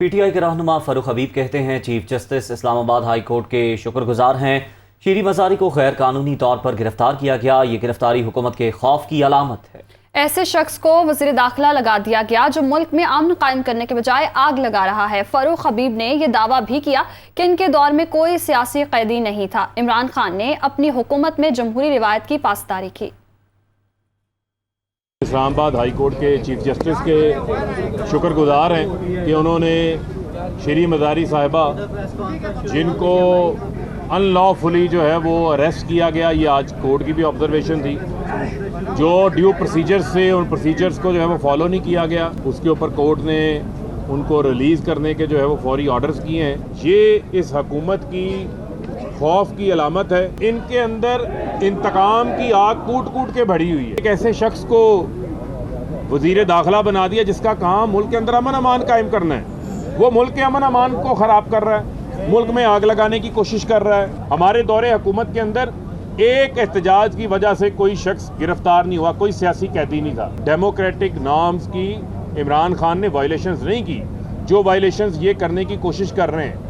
PTI के रहनुमा फारूक हबीब कहते हैं chief justice Islamabad high court के शुक्रगुजार हैं। शीरी मज़ारी को गैर कानूनी तौर पर गिरफ्तार किया गया। ये गिरफ्तारी हुकूमत के खौफ की अलामत है। ऐसे शख्स को वज़ीर दाखिला लगा दिया गया जो मुल्क में अमन कायम करने के बजाय आग लगा रहा है। फारूक हबीब ने यह दावा भी किया कि इनके दौर में कोई सियासी कैदी नहीं था। इमरान खान ने अपनी हुकूमत में जमहूरी रिवायत की पासदारी की। इस्लामाबाद हाई कोर्ट के चीफ जस्टिस के शुक्रगुजार हैं कि उन्होंने शीरी मज़ारी साहिबा जिनको अनलॉफुली जो है वो अरेस्ट किया गया, ये आज कोर्ट की भी ऑब्जर्वेशन थी, जो ड्यू प्रोसीजर्स से उन प्रोसीजर्स को जो है वो फॉलो नहीं किया गया, उसके ऊपर कोर्ट ने उनको रिलीज़ करने के जो है वो फौरी ऑर्डर्स किए हैं। ये इस हुकूमत की खौफ की अलामत है। इनके अंदर इंतकाम की आग कूट कूट के भरी हुई है। एक ऐसे शख्स को वज़ीर दाखिला बना दिया जिसका काम मुल्क के अंदर अमन अमान कायम करना है, वो मुल्क के अमन अमान को ख़राब कर रहा है, मुल्क में आग लगाने की कोशिश कर रहा है। हमारे दौरे हुकूमत के अंदर एक एहतजाज की वजह से कोई शख्स गिरफ्तार नहीं हुआ, कोई सियासी कैदी नहीं था। डेमोक्रेटिक नॉर्म्स की इमरान खान ने वायलेशंस नहीं की। जो वायलेशंस ये करने की कोशिश कर रहे हैं